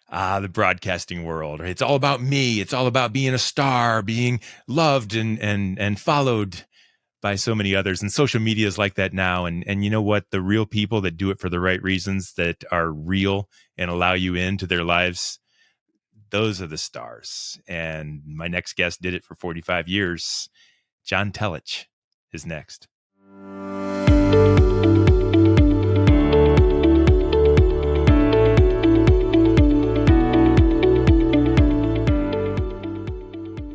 The broadcasting world. Right? It's all about me. It's all about being a star, being loved and followed by so many others. And social media is like that now. And you know what? The real people that do it for the right reasons, that are real and allow you into their lives, those are the stars. And my next guest did it for 45 years. John Telich is next.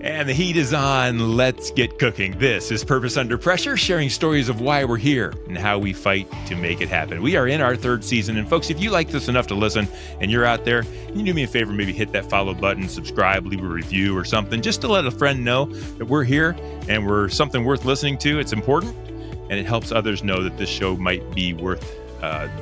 And the heat is on. Let's get cooking. This is Purpose Under Pressure, sharing stories of why we're here and how we fight to make it happen. We are in our third season. And folks, if you like this enough to listen and you're out there, can you do me a favor, maybe hit that follow button, subscribe, leave a review or something, just to let a friend know that we're here and we're something worth listening to. It's important, and it helps others know that this show might be worth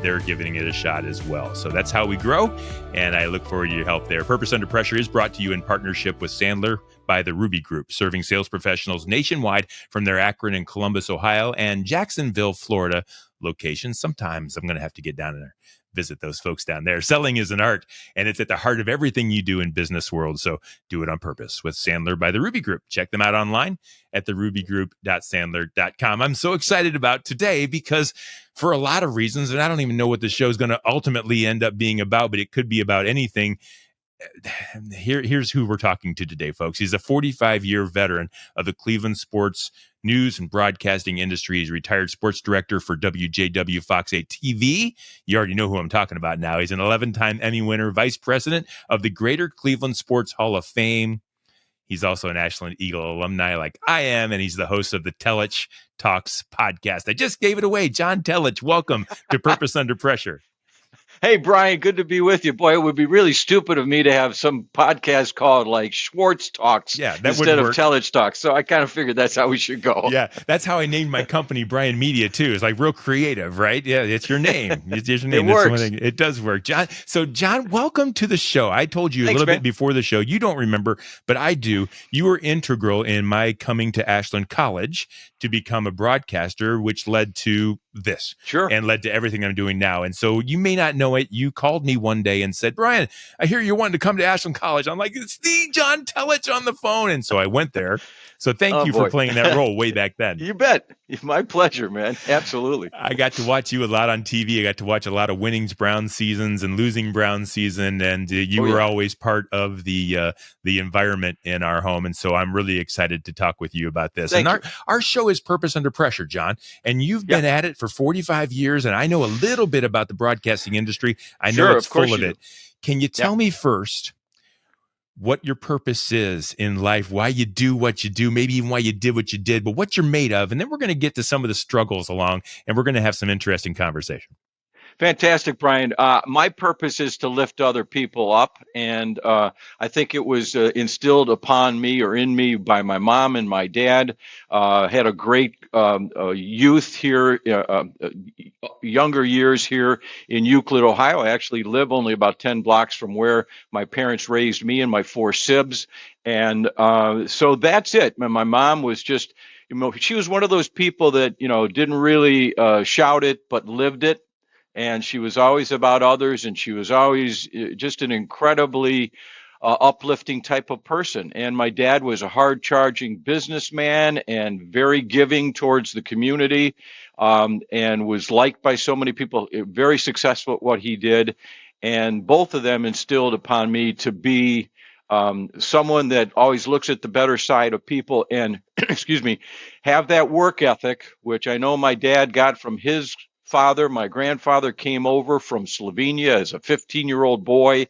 they're giving it a shot as well. So that's how we grow, and I look forward to your help there. Purpose Under Pressure is brought to you in partnership with Sandler by the Ruby Group, serving sales professionals nationwide from their Akron and Columbus, Ohio, and Jacksonville, Florida locations. Sometimes I'm going to have to get down there, visit those folks down there. Selling is an art, and it's at the heart of everything you do in business world. So do it on purpose with Sandler by the Ruby Group. Check them out online at therubygroup.sandler.com. I'm so excited about today because for a lot of reasons, and I don't even know what the show is going to ultimately end up being about, but it could be about anything. Here's who we're talking to today, folks. He's a 45-year veteran of the Cleveland sports news and broadcasting industry. He's a retired sports director for WJW Fox 8 TV. You already know who I'm talking about now. He's an 11-time Emmy winner, vice president of the Greater Cleveland Sports Hall of Fame. He's also an Ashland Eagle alumni like I am, and he's the host of the Telich Talks podcast. I just gave it away. John Telich, welcome to Purpose Under Pressure. Hey, Brian, good to be with you. Boy, it would be really stupid of me to have some podcast called like Schwartz Talks instead of Telich Talks. So I kind of figured that's how we should go. Yeah, that's how I named my company, Brian Media, too. It's like real creative, right? Yeah, it's your name. It's your name. It works. It does work. John, welcome to the show. I told you a little bit before the show. You don't remember, but I do. You were integral in my coming to Ashland College to become a broadcaster, which led to this. Sure. And led to everything I'm doing now. And so you may not know it. You called me one day and said, Brian, I hear you're wanting to come to Ashland College. I'm like, it's the John Telich on the phone. And so I went there. So thank you for playing that role way back then. You bet. It's my pleasure, man. Absolutely. I got to watch you a lot on TV. I got to watch a lot of winning Browns seasons and losing Browns season. And you were always part of the environment in our home. And so I'm really excited to talk with you about this. Thank and you. Our show is Purpose Under Pressure, John. And you've been at it for 45 years. And I know a little bit about the broadcasting industry. I know it's full of it. Can you tell me first what your purpose is in life, why you do what you do, maybe even why you did what you did, but what you're made of? And then we're going to get to some of the struggles along, and we're going to have some interesting conversation. Fantastic, Brian. My purpose is to lift other people up. And I think it was instilled upon me or in me by my mom and my dad. Had a great youth here, younger years here in Euclid, Ohio. I actually live only about 10 blocks from where my parents raised me and my four sibs. And so that's it. My mom was just, she was one of those people that, didn't really shout it, but lived it. And she was always about others, and she was always just an incredibly uplifting type of person. And my dad was a hard-charging businessman and very giving towards the community, and was liked by so many people, very successful at what he did. And both of them instilled upon me to be someone that always looks at the better side of people and, have that work ethic, which I know my dad got from his father. My grandfather came over from Slovenia as a 15-year-old boy,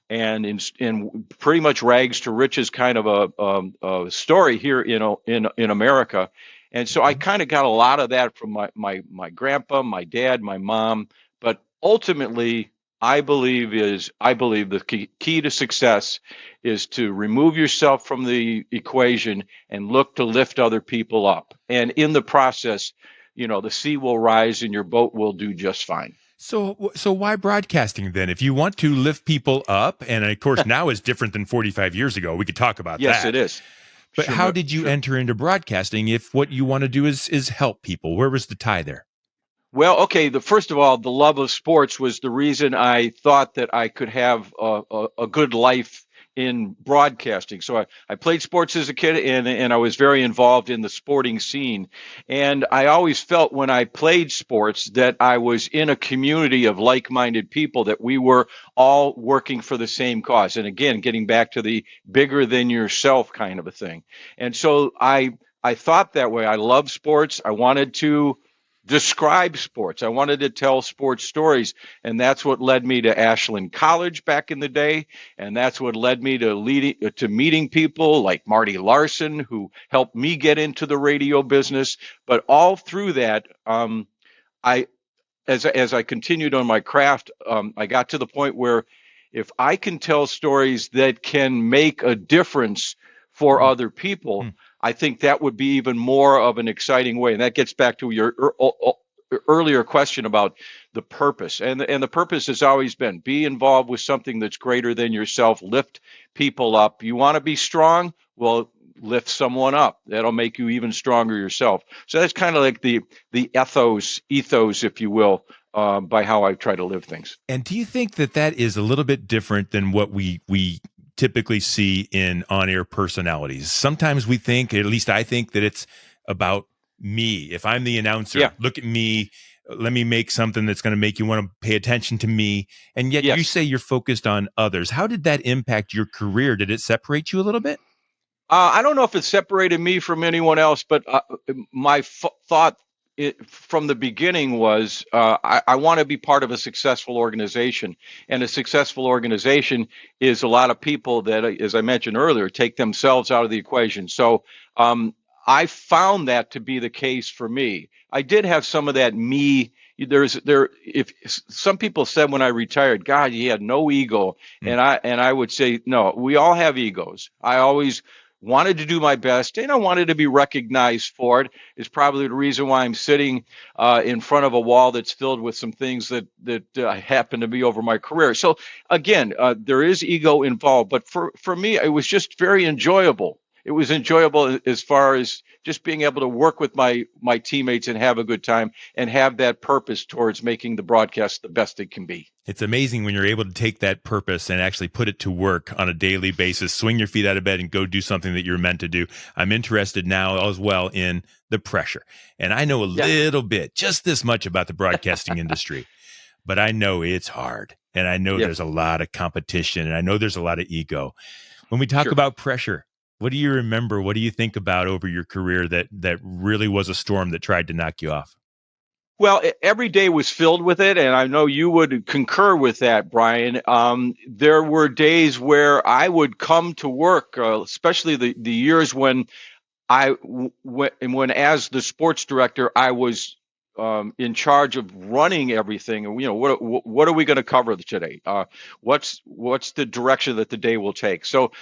and in pretty much rags to riches kind of a story here in America. And so I kind of got a lot of that from my grandpa, my dad, my mom. But ultimately, I believe the key to success is to remove yourself from the equation and look to lift other people up. And in the process, the sea will rise and your boat will do just fine. So why broadcasting then? If you want to lift people up, and of course now is different than 45 years ago, we could talk about that. Yes, it is. But how did you enter into broadcasting if what you want to do is help people? Where was the tie there? Well, okay. First of all, the love of sports was the reason I thought that I could have a good life in broadcasting. So I played sports as a kid, and I was very involved in the sporting scene. And I always felt when I played sports that I was in a community of like-minded people, that we were all working for the same cause. And again, getting back to the bigger than yourself kind of a thing. And so I thought that way. I love sports. I wanted to describe sports. I wanted to tell sports stories, and that's what led me to Ashland College back in the day, and that's what led me to meeting people like Marty Larson, who helped me get into the radio business. But all through that, I as I continued on my craft, I got to the point where if I can tell stories that can make a difference for Mm, other people, mm. I think that would be even more of an exciting way. And that gets back to your earlier question about the purpose. And the purpose has always been be involved with something that's greater than yourself, lift people up. You want to be strong? Well, lift someone up. That'll make you even stronger yourself. So that's kind of like the ethos, if you will, by how I try to live things. And do you think that that is a little bit different than what we typically see in on-air personalities? Sometimes we think, at least I think, that it's about me. If I'm the announcer, Yeah. look at me. Let me make something that's going to make you want to pay attention to me. And yet you Yes. say you're focused on others. How did that impact your career? Did it separate you a little bit? I don't know if it separated me from anyone else, but my thought from the beginning was I want to be part of a successful organization. And a successful organization is a lot of people that, as I mentioned earlier, take themselves out of the equation. So I found that to be the case for me. I did have some of that me. If some people said when I retired, God, you had no ego, Mm. and I would say, no, we all have egos. I always wanted to do my best, and I wanted to be recognized for it. Is probably the reason why I'm sitting in front of a wall that's filled with some things that happen to be over my career. So again, there is ego involved, but for me, it was just very enjoyable. It was enjoyable as far as just being able to work with my teammates and have a good time and have that purpose towards making the broadcast the best it can be. It's amazing when you're able to take that purpose and actually put it to work on a daily basis, swing your feet out of bed and go do something that you're meant to do. I'm interested now as well in the pressure. And I know a Yeah, little bit, just this much about the broadcasting industry, but I know it's hard. And I know yeah, there's a lot of competition and I know there's a lot of ego. When we talk sure. about pressure, what do you remember? What do you think about over your career that really was a storm that tried to knock you off? Well, every day was filled with it, and I know you would concur with that, Brian. There were days where I would come to work, especially the years when when as the sports director, I was in charge of running everything. And what are we going to cover today? What's the direction that the day will take? So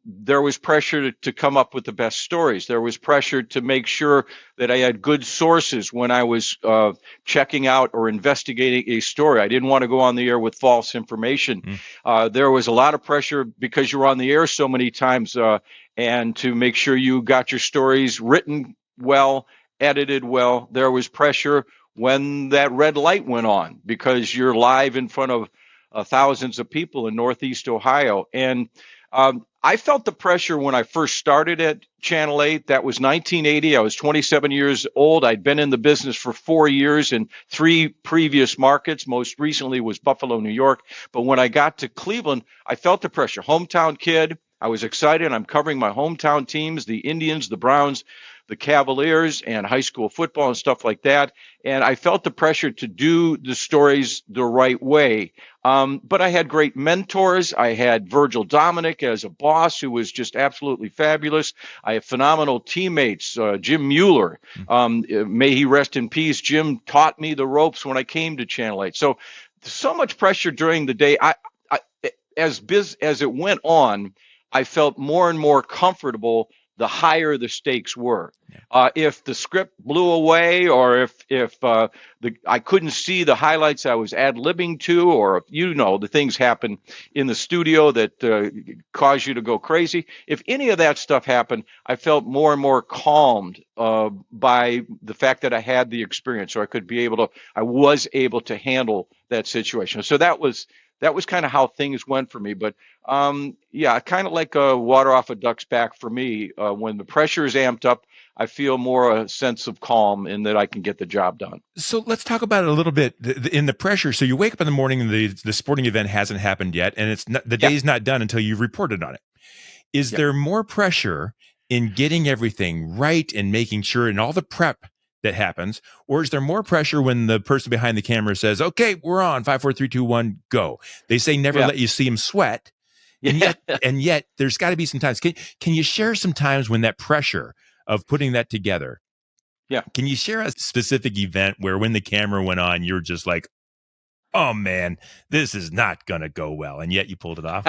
there was pressure to come up with the best stories. There was pressure to make sure that I had good sources when I was checking out or investigating a story. I didn't want to go on the air with false information. Mm. There was a lot of pressure because you were on the air so many times. And to make sure you got your stories written well, edited well. There was pressure when that red light went on because you're live in front of thousands of people in Northeast Ohio. And I felt the pressure when I first started at Channel 8. That was 1980. I was 27 years old. I'd been in the business for 4 years in 3 previous markets. Most recently was Buffalo, New York. But when I got to Cleveland, I felt the pressure. Hometown kid. I was excited. I'm covering my hometown teams, the Indians, the Browns, the Cavaliers, and high school football and stuff like that. And I felt the pressure to do the stories the right way. But I had great mentors. I had Virgil Dominic as a boss who was just absolutely fabulous. I have phenomenal teammates, Jim Mueller. May he rest in peace. Jim taught me the ropes when I came to Channel 8. So much pressure during the day. As it went on, I felt more and more comfortable the higher the stakes were. Yeah. If the script blew away, or if I couldn't see the highlights I was ad-libbing to, or if, the things happen in the studio that cause you to go crazy. If any of that stuff happened, I felt more and more calmed by the fact that I had the experience, so I was able to handle that situation. So that was kind of how things went for me. But yeah, kind of like water off a duck's back for me. When the pressure is amped up, I feel more a sense of calm in that I can get the job done. So let's talk about it a little bit in the pressure. So you wake up in the morning and the sporting event hasn't happened yet, and it's not, the Yeah. day's not done until you've reported on it. Is Yeah. there more pressure in getting everything right and making sure and all the prep that happens, or is there more pressure when the person behind the camera says, "Okay, we're on 5, 4, 3, 2, 1, go"? They say never Yeah. let you see them sweat, and yet there's got to be some times. Can you share some times when that pressure of putting that together? Yeah. Can you share a specific event where when the camera went on, you're just like, "Oh man, this is not gonna go well," and yet you pulled it off?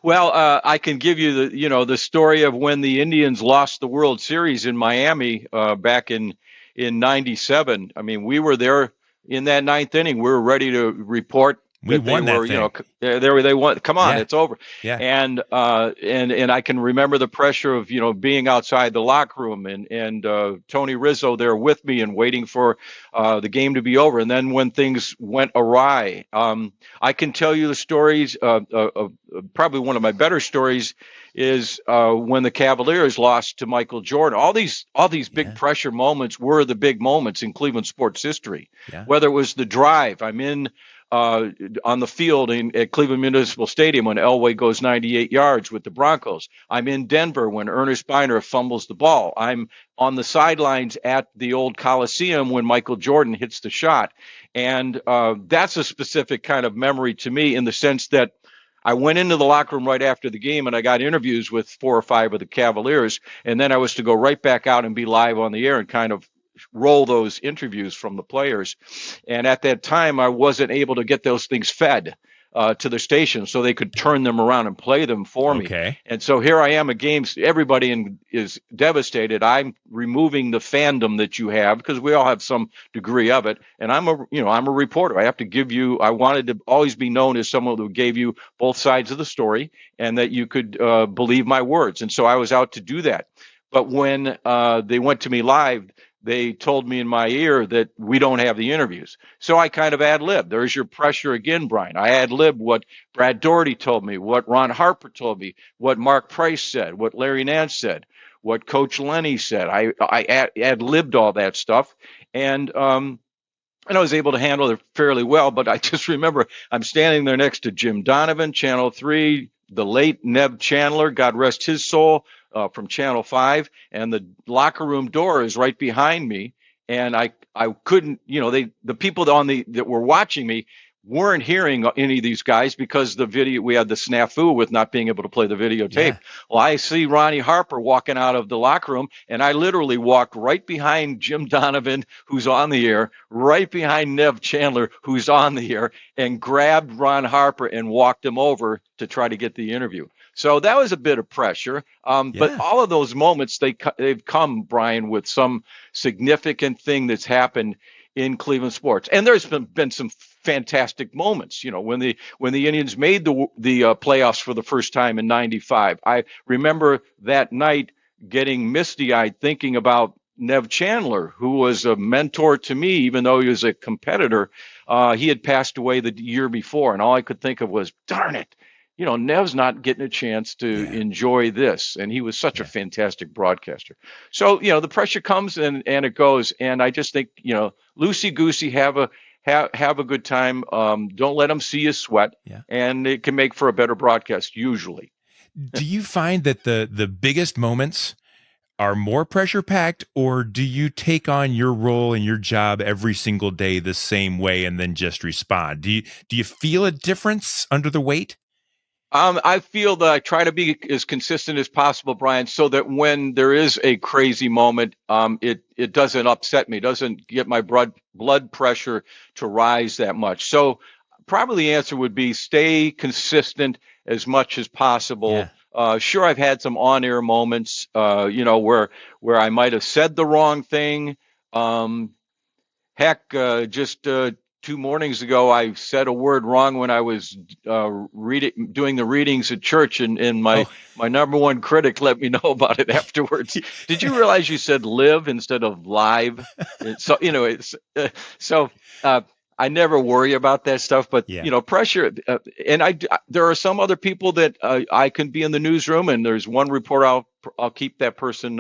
Well, I can give you the story of when the Indians lost the World Series in Miami back in '97. I mean, we were there in that ninth inning. We were ready to report We that they won that were, thing. they won. Come on, Yeah. it's over. Yeah. And I can remember the pressure of being outside the locker room and Tony Rizzo there with me and waiting for the game to be over. And then when things went awry, I can tell you the stories. Probably one of my better stories is when the Cavaliers lost to Michael Jordan. All these big pressure moments were the big moments in Cleveland sports history. Yeah. Whether it was the drive, I'm in on the field at Cleveland Municipal Stadium when Elway goes 98 yards with the Broncos. I'm in Denver when Ernest Biner fumbles the ball. I'm on the sidelines at the old Coliseum when Michael Jordan hits the shot. And that's a specific kind of memory to me in the sense that I went into the locker room right after the game and I got interviews with 4 or 5 of the Cavaliers. And then I was to go right back out and be live on the air and kind of roll those interviews from the players. And at that time, I wasn't able to get those things fed to the station so they could turn them around and play them for me. Okay. And so here I am at games. Everybody is devastated. I'm removing the fandom that you have because we all have some degree of it. And I'm a reporter. I have to give you. I wanted to always be known as someone who gave you both sides of the story and that you could believe my words. And so I was out to do that. But when they went to me live, they told me in my ear that we don't have the interviews. So I kind of ad-libbed. There's your pressure again, Brian. I ad-libbed what Brad Daugherty told me, what Ron Harper told me, what Mark Price said, what Larry Nance said, what Coach Lenny said. I ad-libbed all that stuff. And I was able to handle it fairly well. But I just remember I'm standing there next to Jim Donovan, Channel 3, the late Neb Chandler, God rest his soul, from Channel 5, and the locker room door is right behind me. And I couldn't, the people that were watching me weren't hearing any of these guys because we had the snafu with not being able to play the videotape. Yeah. Well, I see Ronnie Harper walking out of the locker room, and I literally walked right behind Jim Donovan, who's on the air, right behind Neb Chandler, who's on the air, and grabbed Ron Harper and walked him over to try to get the interview. So that was a bit of pressure. But all of those moments, they've come, Brian, with some significant thing that's happened in Cleveland sports. And there's been some fantastic moments. When the Indians made the playoffs for the first time in '95, I remember that night getting misty-eyed thinking about Neb Chandler, who was a mentor to me, even though he was a competitor. He had passed away the year before, and all I could think of was, darn it. Nev's not getting a chance to enjoy this. And he was such a fantastic broadcaster. So, the pressure comes and it goes. And I just think, loosey-goosey, have a good time. Don't let them see you sweat. Yeah. And it can make for a better broadcast, usually. Do you find that the biggest moments are more pressure packed, or do you take on your role and your job every single day the same way and then just respond? Do you feel a difference under the weight? I feel that I try to be as consistent as possible, Brian, so that when there is a crazy moment, it doesn't upset me, doesn't get my blood pressure to rise that much. So probably the answer would be stay consistent as much as possible. Sure, I've had some on-air moments, where I might have said the wrong thing. Um, Heck, just 2 mornings ago, I said a word wrong when I was doing the readings at church, and my Oh, my number one critic let me know about it afterwards. Did you realize you said live instead of live? So it's so. Uh, I never worry about that stuff, but yeah. pressure. There are some other people that I can be in the newsroom, and there's one reporter I'll keep that person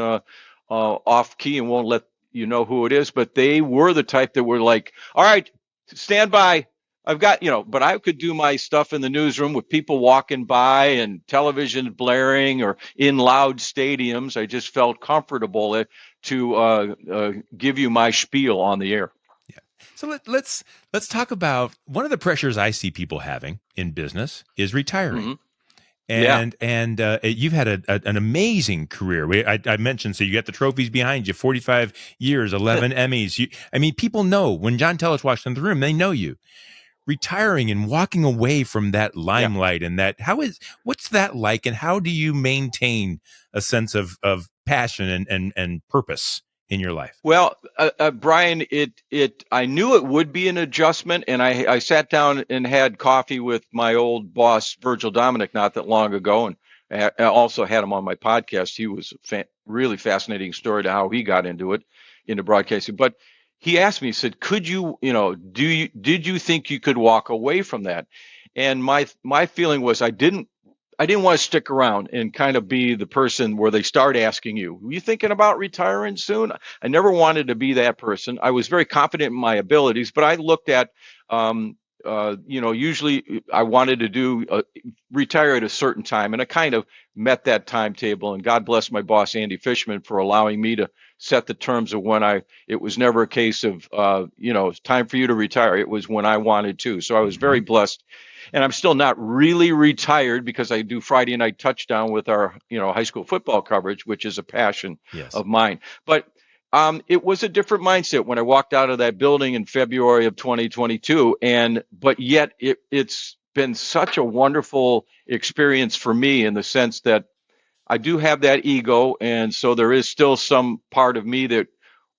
off key and won't let you know who it is, but they were the type that were like, all right, stand by. I've got, but I could do my stuff in the newsroom with people walking by and television blaring or in loud stadiums. I just felt comfortable to give you my spiel on the air. Yeah. So let's talk about one of the pressures I see people having in business is retiring. Hmm. Yeah. And you've had an amazing career. I mentioned, so you got the trophies behind you, 45 years, 11 Emmys. I mean, people know when John Telich walks into the room, they know you. Retiring and walking away from that Yeah. limelight and what's that like, and how do you maintain a sense of passion and purpose in your life? Well, Brian, I knew it would be an adjustment, and I sat down and had coffee with my old boss, Virgil Dominic, not that long ago, and I also had him on my podcast. He was a really fascinating story to how he got into broadcasting. But he asked me, he said, "Could you, did you think you could walk away from that?" And my feeling was I didn't want to stick around and kind of be the person where they start asking you, "Are you thinking about retiring soon?" I never wanted to be that person. I was very confident in my abilities, but I looked at, usually I wanted to retire at a certain time, and I kind of met that timetable. And God bless my boss, Andy Fishman, for allowing me to set the terms of it was never a case of, it's time for you to retire. It was when I wanted to. So I was very Mm-hmm. blessed. And I'm still not really retired because I do Friday night touchdown with our, high school football coverage, which is a passion Yes. of mine. But it was a different mindset when I walked out of that building in February of 2022, but yet it's been such a wonderful experience for me in the sense that I do have that ego, and so there is still some part of me that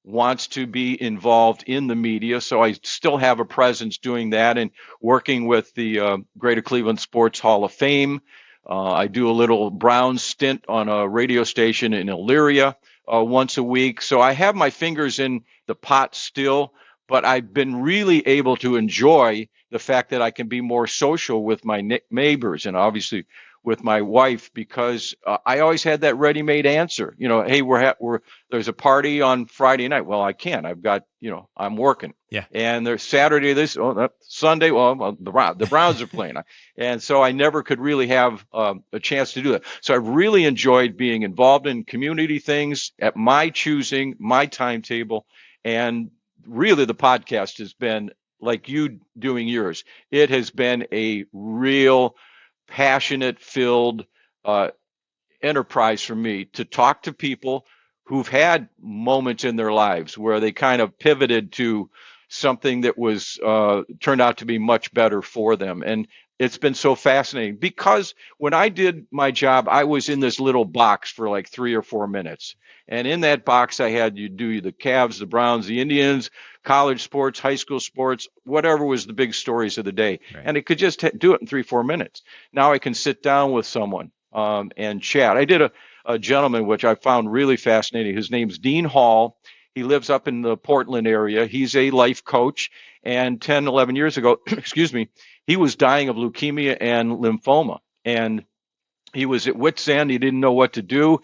wants to be involved in the media. So I still have a presence doing that and working with the Greater Cleveland Sports Hall of Fame. I do a little Brown stint on a radio station in Elyria once a week. So I have my fingers in the pot still, but I've been really able to enjoy the fact that I can be more social with my neighbors and obviously with my wife, because I always had that ready-made answer. Hey, there's a party on Friday night. Well, I can't. I've got, I'm working. Yeah. And there's Saturday Sunday. Well, the Browns are playing, and so I never could really have a chance to do that. So I really enjoyed being involved in community things at my choosing, my timetable, and really the podcast has been like you doing yours. It has been a real passionate filled enterprise for me to talk to people who've had moments in their lives where they kind of pivoted to something that was turned out to be much better for them. And it's been so fascinating because when I did my job, I was in this little box for like 3 or 4 minutes. And in that box, I had you do the Cavs, the Browns, the Indians, college sports, high school sports, whatever was the big stories of the day. Right. And it could just do it in 3-4 minutes. Now I can sit down with someone and chat. I did a gentleman, which I found really fascinating. His name's Dean Hall. He lives up in the Portland area. He's a life coach. And 10, 11 years ago, excuse me, he was dying of leukemia and lymphoma. And he was at wit's end. He didn't know what to do.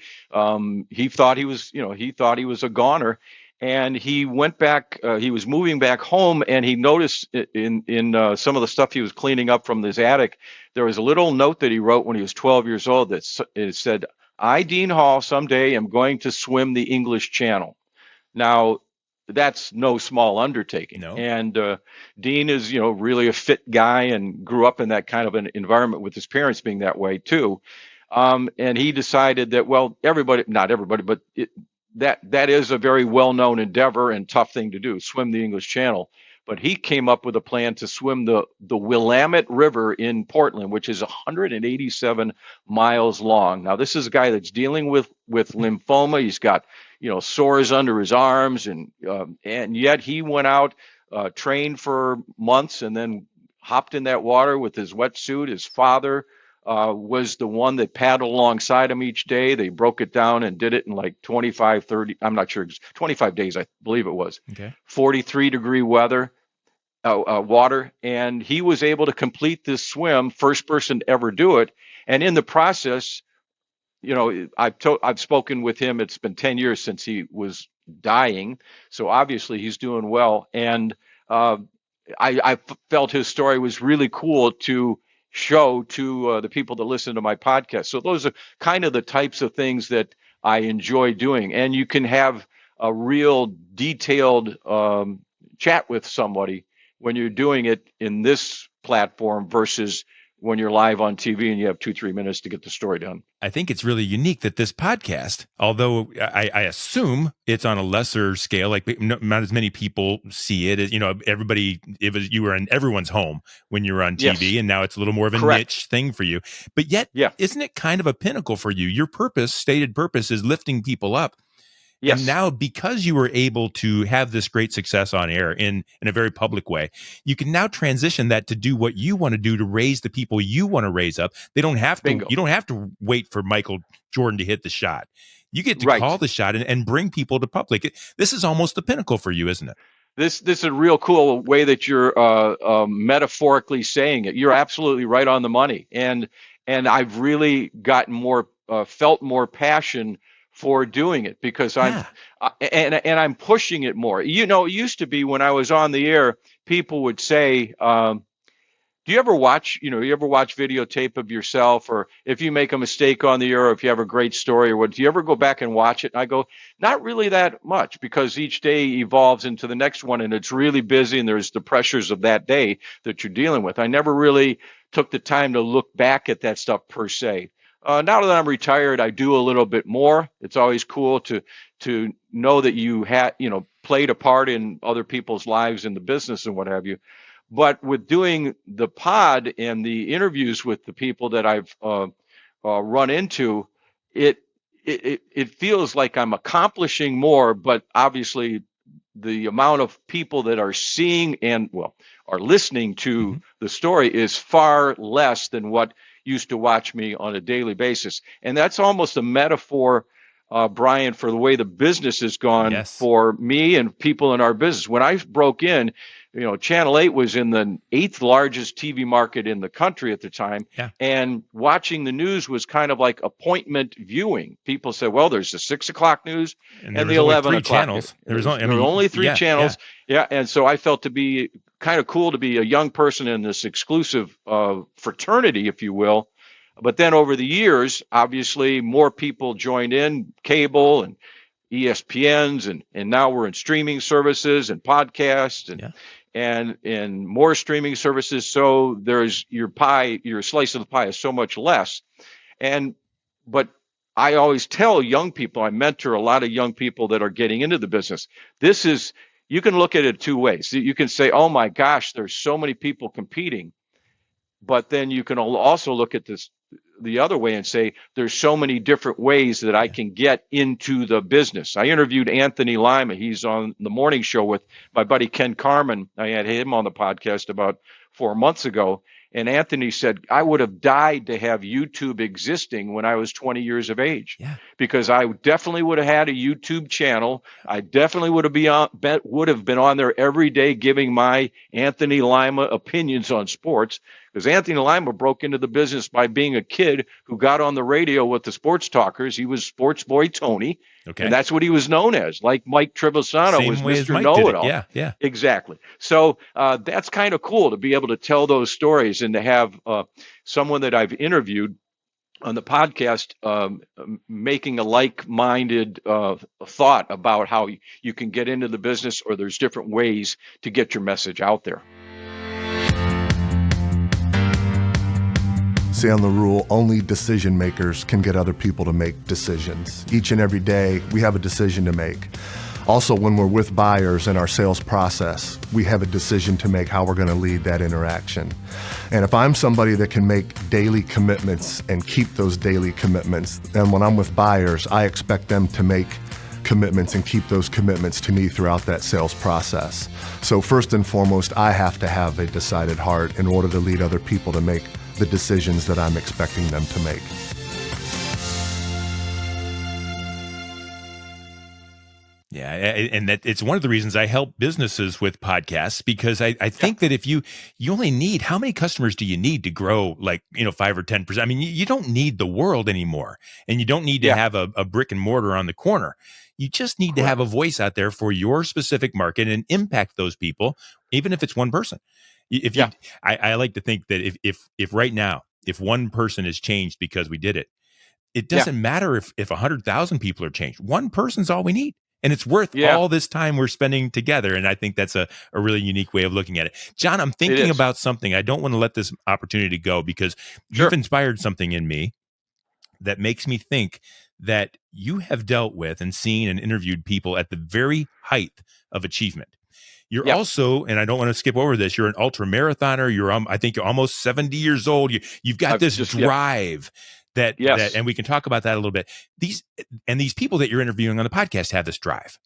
He thought he was a goner. And he went back. He was moving back home, and he noticed in some of the stuff he was cleaning up from his attic, there was a little note that he wrote when he was 12 years old that it said, "I, Dean Hall, someday am going to swim the English Channel." Now, that's no small undertaking. No. And Dean is, really a fit guy and grew up in that kind of an environment with his parents being that way too. And he decided that, well, not everybody, but that is a very well-known endeavor and tough thing to do, swim the English Channel. but he came up with a plan to swim the Willamette River in Portland, which is 187 miles long. Now, this is a guy that's dealing with lymphoma. He's got, sores under his arms, and yet he went out, trained for months, and then hopped in that water with his wetsuit. His father was the one that paddled alongside him each day. They broke it down and did it in like 25, 30, I'm not sure, 25 days, I believe it was. Okay. 43-degree water, and he was able to complete this swim, first person to ever do it. And in the process, I've spoken with him. It's been 10 years since he was dying, so obviously he's doing well. And I felt his story was really cool to show to the people that listen to my podcast. So those are kind of the types of things that I enjoy doing. And you can have a real detailed chat with somebody when you're doing it in this platform versus when you're live on TV and you have 2-3 minutes to get the story done. I think it's really unique that this podcast, although I assume it's on a lesser scale, like not as many people see it. Everybody, you were in everyone's home when you were on TV, and now it's a little more of a niche thing for you. But yet, isn't it kind of a pinnacle for you? Your stated purpose is lifting people up. Yes. And now, because you were able to have this great success on air in a very public way, you can now transition that to do what you want to do to raise the people you want to raise up. They don't have to. Bingo. You don't have to wait for Michael Jordan to hit the shot. You get to call the shot and bring people to public. This is almost the pinnacle for you, isn't it? This is a real cool way that you're metaphorically saying it. You're absolutely right on the money, and I've really gotten felt more passion for doing it because I'm pushing it more. It used to be when I was on the air, people would say, do you ever watch videotape of yourself, or if you make a mistake on the air, or if you have a great story, or what, do you ever go back and watch it? And I go, not really that much, because each day evolves into the next one, and it's really busy, and there's the pressures of that day that you're dealing with. I never really took the time to look back at that stuff per se. Now that I'm retired, I do a little bit more. It's always cool to know that you had, played a part in other people's lives in the business and what have you. But with doing the pod and the interviews with the people that I've run into, it feels like I'm accomplishing more. But obviously, the amount of people that are seeing and are listening to the story is far less than what used to watch me on a daily basis. And that's almost a metaphor, Brian, for the way the business has gone for me and people in our business. When I broke in, Channel 8 was in the 8th largest TV market in the country at the time. Yeah. And watching the news was kind of like appointment viewing. People said, well, there's the 6 o'clock news and the 11 o'clock channels. There were only three channels. Yeah. And so I felt to be kind of cool to be a young person in this exclusive fraternity, if you will. But then over the years, obviously, more people joined in, cable and ESPNs, and now we're in streaming services and podcasts and more streaming services. So there's your slice of the pie is so much less. But I always tell young people, I mentor a lot of young people that are getting into the business. You can look at it two ways. You can say, oh my gosh, there's so many people competing. But then you can also look at this the other way and say, there's so many different ways that I can get into the business. I interviewed Anthony Lima. He's on the morning show with my buddy Ken Carman. I had him on the podcast about 4 months ago. And Anthony said, I would have died to have YouTube existing when I was 20 years of age, because I definitely would have had a YouTube channel. I definitely would have been on there every day giving my Anthony Lima opinions on sports, because Anthony Lima broke into the business by being a kid who got on the radio with the sports talkers. He was Sports Boy Tony. Okay. And that's what he was known as, like Mike Trevisano was Mr. Know-It-All. Yeah. Exactly. So that's kind of cool to be able to tell those stories and to have someone that I've interviewed on the podcast making a like-minded thought about how you can get into the business, or there's different ways to get your message out there. Sandler rule, only decision makers can get other people to make decisions. Each and every day, we have a decision to make. Also, when we're with buyers in our sales process, we have a decision to make how we're going to lead that interaction. And if I'm somebody that can make daily commitments and keep those daily commitments, then when I'm with buyers, I expect them to make commitments and keep those commitments to me throughout that sales process. So first and foremost, I have to have a decided heart in order to lead other people to make the decisions that I'm expecting them to make. Yeah, and that it's one of the reasons I help businesses with podcasts, because I think that if you only need, how many customers do you need to grow, like, 5 or 10%? I mean, you don't need the world anymore, and you don't need to have a brick and mortar on the corner. You just need to have a voice out there for your specific market and impact those people, even if it's one person. If you, I like to think that if right now, if one person is changed because we did it, it doesn't matter if 100,000 people are changed. One person's all we need. And it's worth all this time we're spending together. And I think that's a really unique way of looking at it. John, I'm thinking about something. I don't want to let this opportunity go, because you've inspired something in me that makes me think that you have dealt with and seen and interviewed people at the very height of achievement. You're also, and I don't want to skip over this, you're an ultra marathoner. I think you're almost 70 years old. You've got this drive. That and we can talk about that a little bit. These people that you're interviewing on the podcast have this drive.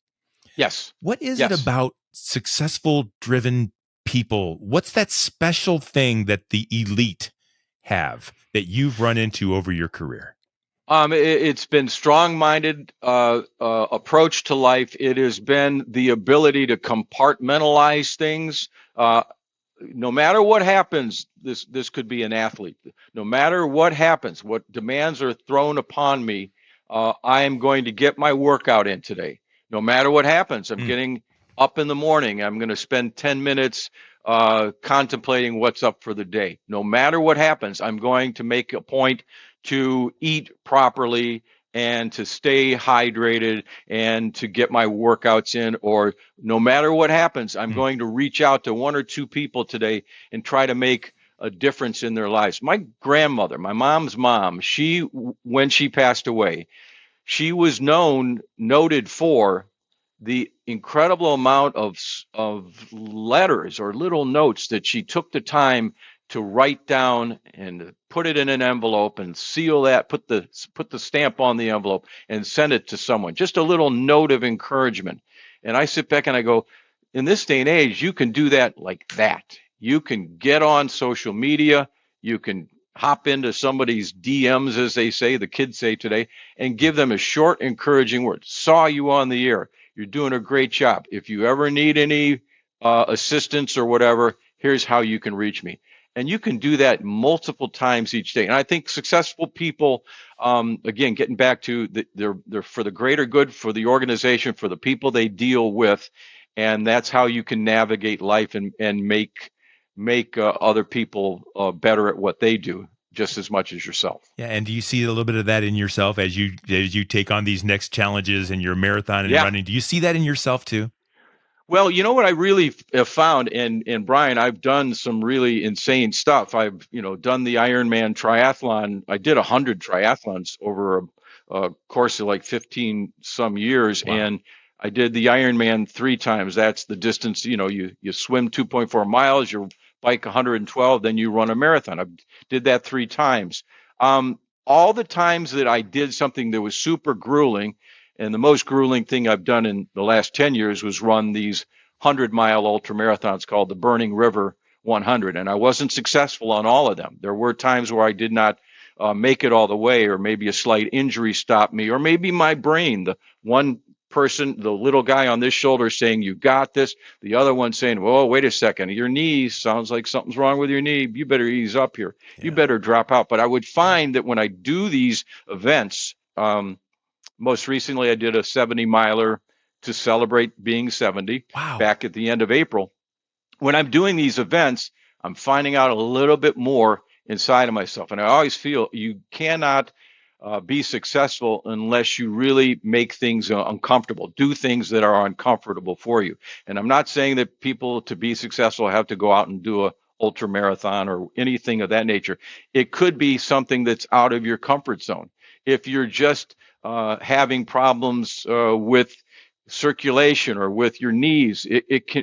Yes. What is it about successful, driven people? What's that special thing that the elite have that you've run into over your career? It's been strong-minded approach to life. It has been the ability to compartmentalize things. No matter what happens, this could be an athlete. No matter what happens, what demands are thrown upon me, I am going to get my workout in today. No matter what happens, I'm getting up in the morning. I'm going to spend 10 minutes contemplating what's up for the day. No matter what happens, I'm going to make a point to eat properly and to stay hydrated and to get my workouts in. Or no matter what happens, I'm going to reach out to one or two people today and try to make a difference in their lives. My grandmother, my mom's mom, when she passed away, she was noted for the incredible amount of letters or little notes that she took the time to write down and put it in an envelope and seal that, put the stamp on the envelope and send it to someone. Just a little note of encouragement. And I sit back and I go, in this day and age, you can do that like that. You can get on social media. You can hop into somebody's DMs, as they say, the kids say today, and give them a short, encouraging word. Saw you on the air. You're doing a great job. If you ever need any assistance or whatever, here's how you can reach me. And you can do that multiple times each day. And I think successful people, again, getting back to they're for the greater good, for the organization, for the people they deal with. And that's how you can navigate life and make other people better at what they do just as much as yourself. Yeah. And do you see a little bit of that in yourself as you take on these next challenges and your marathon and running? Do you see that in yourself too? Well, you know what I really have found, and Brian, I've done some really insane stuff. I've, done the Ironman triathlon. I did 100 triathlons over a course of like 15 some years. Wow. And I did the Ironman 3 times. That's the distance, you swim 2.4 miles, you bike 112, then you run a marathon. I did that 3 times. All the times that I did something that was super grueling, and the most grueling thing I've done in the last 10 years was run these 100-mile ultra marathons called the Burning River 100. And I wasn't successful on all of them. There were times where I did not make it all the way, or maybe a slight injury stopped me, or maybe my brain, the one person, the little guy on this shoulder saying, you got this. The other one saying, whoa, wait a second. Your knee sounds like something's wrong with your knee. You better ease up here. Yeah. You better drop out. But I would find that when I do these events, most recently, I did a 70-miler to celebrate being 70 back at the end of April. When I'm doing these events, I'm finding out a little bit more inside of myself. And I always feel you cannot be successful unless you really make things uncomfortable, do things that are uncomfortable for you. And I'm not saying that people to be successful have to go out and do a ultra marathon or anything of that nature. It could be something that's out of your comfort zone. If you're just having problems with circulation or with your knees,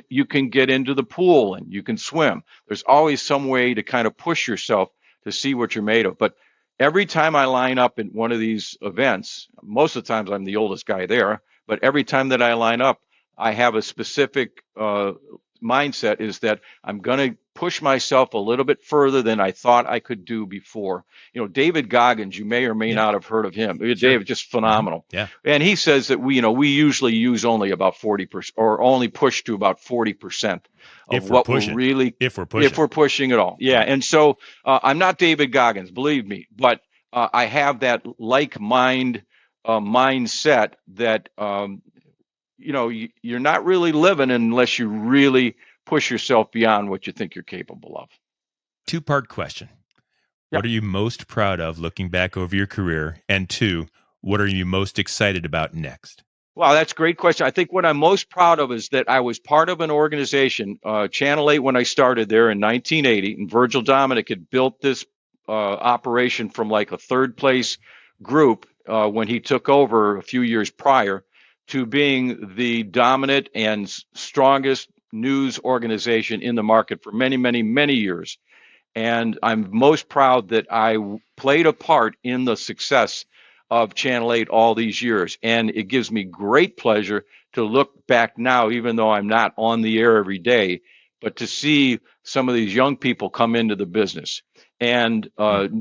you can get into the pool and you can swim. There's always some way to kind of push yourself to see what you're made of. But every time I line up in one of these events, most of the times I'm the oldest guy there, but every time that I line up, I have a specific mindset is that I'm going to push myself a little bit further than I thought I could do before. David Goggins, you may or may not have heard of him. Sure. David, just phenomenal. Yeah. And he says that we usually use only about 40% or only push to about 40% of what we're really, if we're pushing at all. Yeah. And so I'm not David Goggins, believe me, but I have that mindset that, you're not really living unless you really push yourself beyond what you think you're capable of. Two-part question. Yeah. What are you most proud of looking back over your career? And two, what are you most excited about next? Wow, that's a great question. I think what I'm most proud of is that I was part of an organization, Channel 8, when I started there in 1980, and Virgil Dominic had built this operation from like a third place group when he took over a few years prior to being the dominant and strongest news organization in the market for many, many, many years. And I'm most proud that I played a part in the success of Channel 8 all these years. And it gives me great pleasure to look back now, even though I'm not on the air every day, but to see some of these young people come into the business and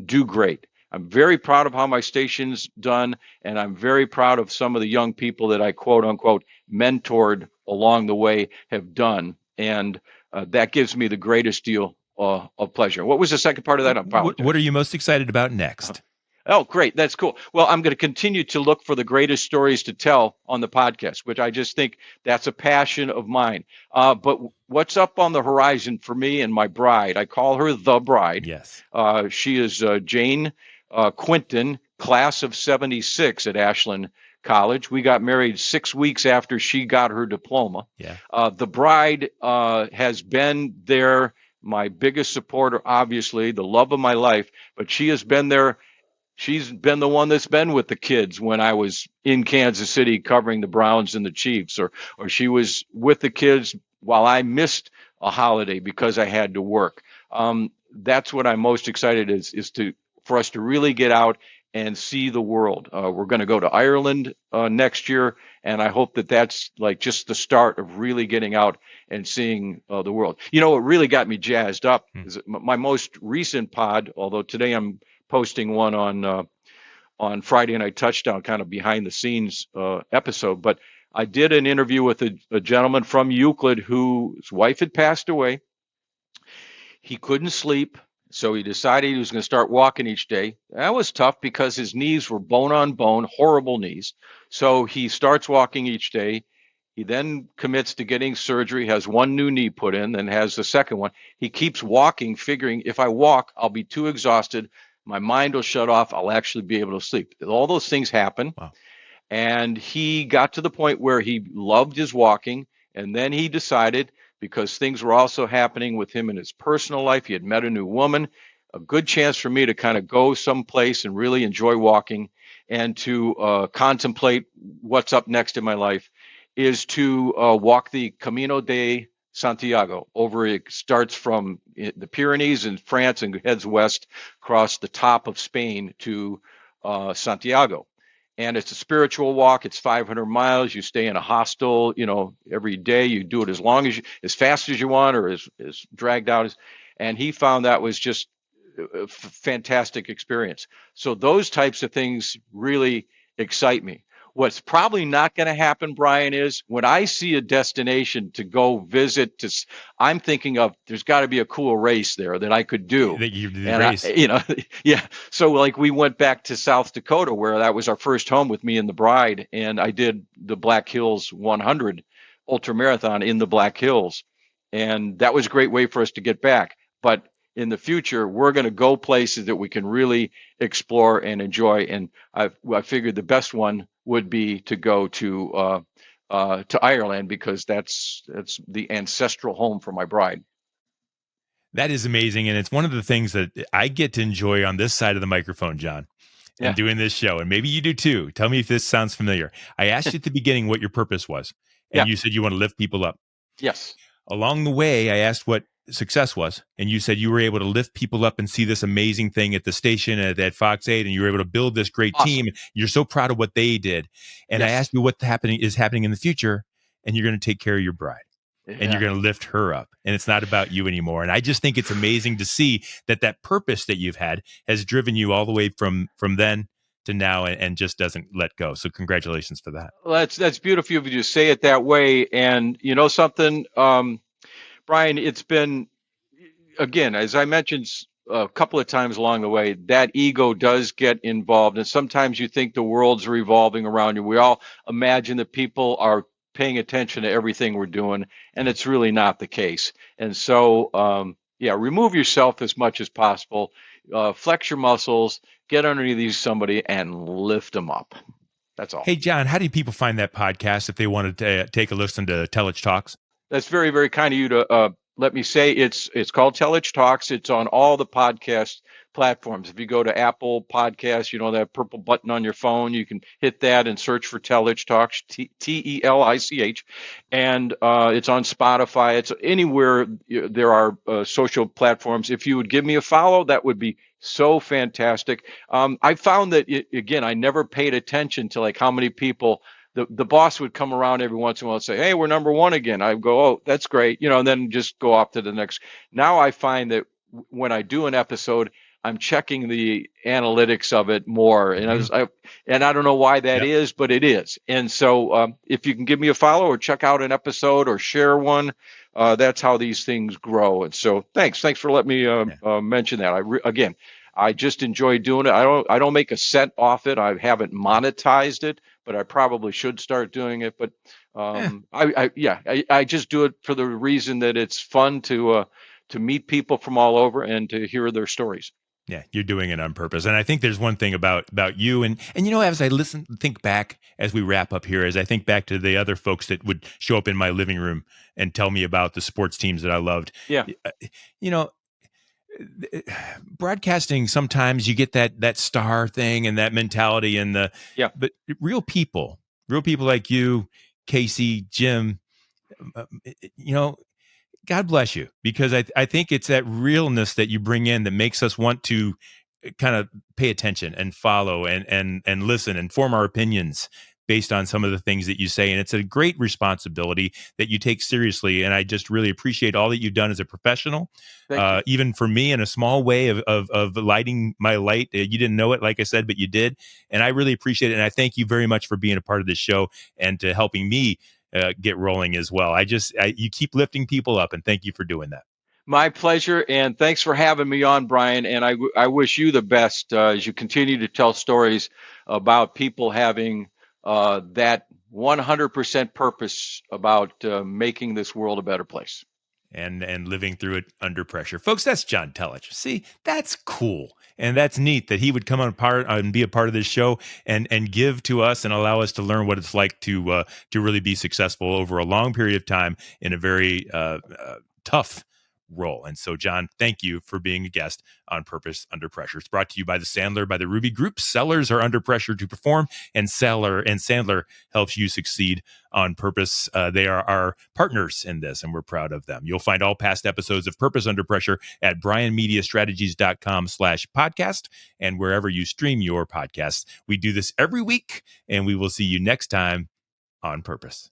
do great. I'm very proud of how my station's done, and I'm very proud of some of the young people that I quote unquote mentored along the way have done. And that gives me the greatest deal of pleasure. What was the second part of that? What are you most excited about next? Oh, great. That's cool. Well, I'm going to continue to look for the greatest stories to tell on the podcast, which I just think that's a passion of mine. But what's up on the horizon for me and my bride, I call her the bride. Yes. She is Jane Quinton, class of 76 at Ashland College. We got married 6 weeks after she got her diploma. Yeah. The bride has been there, my biggest supporter, obviously, the love of my life, but she has been there. She's been the one that's been with the kids when I was in Kansas City covering the Browns and the Chiefs, or she was with the kids while I missed a holiday because I had to work. That's what I'm most excited is for us to really get out and see the world. We're going to go to Ireland next year, and I hope that that's like just the start of really getting out and seeing the world. What really got me jazzed up is my most recent pod, although today I'm posting one on Friday Night Touchdown, kind of behind the scenes episode. But I did an interview with a gentleman from Euclid whose wife had passed away. He couldn't sleep, so he decided he was going to start walking each day. That was tough because his knees were bone on bone, horrible knees. So he starts walking each day. He then commits to getting surgery, has one new knee put in, then has the second one. He keeps walking, figuring if I walk, I'll be too exhausted. My mind will shut off. I'll actually be able to sleep. All those things happen. Wow. And he got to the point where he loved his walking. And then he decided, because things were also happening with him in his personal life, he had met a new woman, a good chance for me to kind of go someplace and really enjoy walking and to contemplate what's up next in my life is to walk the Camino de Santiago. It starts from the Pyrenees in France and heads west across the top of Spain to Santiago. And it's a spiritual walk. It's 500 miles. You stay in a hostel, every day. You do it as fast as you want, or as dragged out as. And he found that was just a fantastic experience. So those types of things really excite me. What's probably not going to happen, Brian, is when I see a destination to go visit, I'm thinking of there's got to be a cool race there that I could do. Yeah. So like we went back to South Dakota, where that was our first home with me and the bride, and I did the Black Hills 100 ultramarathon in the Black Hills, and that was a great way for us to get back. But in the future, we're going to go places that we can really explore and enjoy, and I figured the best one would be to go to Ireland, because that's the ancestral home for my bride. That is amazing, and it's one of the things that I get to enjoy on this side of the microphone, John, and doing this show, and maybe you do too. Tell me if this sounds familiar. I asked you at the beginning what your purpose was, and you said you want to lift people up. Yes. Along the way, I asked what success was, and you said you were able to lift people up and see this amazing thing at the station at Fox 8, and you were able to build this great team. You're so proud of what they did. And I asked you what is happening in the future, and you're going to take care of your bride. And you're going to lift her up, and it's not about you anymore. And I just think it's amazing to see that purpose that you've had has driven you all the way from then to now, and just doesn't let go. So congratulations for that. Well, that's beautiful of you to say it that way. And you know something, Brian, it's been, again, as I mentioned a couple of times along the way, that ego does get involved. And sometimes you think the world's revolving around you. We all imagine that people are paying attention to everything we're doing, and it's really not the case. And so, remove yourself as much as possible, flex your muscles, get underneath somebody, and lift them up. That's all. Hey, John, how do people find that podcast if they wanted to take a listen to Telich Talks? That's very, very kind of you to let me say. It's called Telich Talks. It's on all the podcast platforms. If you go to Apple Podcasts, that purple button on your phone, you can hit that and search for Telich Talks, Telich. And it's on Spotify. It's anywhere there are social platforms. If you would give me a follow, that would be so fantastic. I found that, again, I never paid attention to like how many people. The boss would come around every once in a while and say, "Hey, we're number one again." I go, "Oh, that's great," and then just go off to the next. Now I find that when I do an episode, I'm checking the analytics of it more, and I don't know why that is, but it is. And so, if you can give me a follow or check out an episode or share one, that's how these things grow. And so, thanks for letting me mention that. I just enjoy doing it. I don't make a cent off it. I haven't monetized it, but I probably should start doing it. But I just do it for the reason that it's fun to meet people from all over and to hear their stories. Yeah, you're doing it on purpose. And I think there's one thing about you and as I think back as we wrap up here, as I think back to the other folks that would show up in my living room and tell me about the sports teams that I loved. Yeah. Broadcasting, sometimes you get that star thing and that mentality but real people like you, Casey, Jim, God bless you, because I think it's that realness that you bring in that makes us want to kind of pay attention and follow and listen and form our opinions based on some of the things that you say. And it's a great responsibility that you take seriously. And I just really appreciate all that you've done as a professional, even for me in a small way of lighting my light. You didn't know it, like I said, but you did. And I really appreciate it. And I thank you very much for being a part of this show and to helping me get rolling as well. You keep lifting people up, and thank you for doing that. My pleasure, and thanks for having me on, Brian. And I wish you the best as you continue to tell stories about people having that 100% purpose about making this world a better place. And living through it under pressure. Folks, that's John Telich. See, that's cool. And that's neat that he would come on part and be a part of this show and give to us and allow us to learn what it's like to really be successful over a long period of time in a very tough role. And so, John, thank you for being a guest on Purpose Under Pressure. It's brought to you by the Sandler, by the Ruby Group. Sellers are under pressure to perform, and Sandler helps you succeed on purpose. They are our partners in this, and we're proud of them. You'll find all past episodes of Purpose Under Pressure at brianmediastrategies.com/podcast and wherever you stream your podcasts. We do this every week, and we will see you next time on Purpose.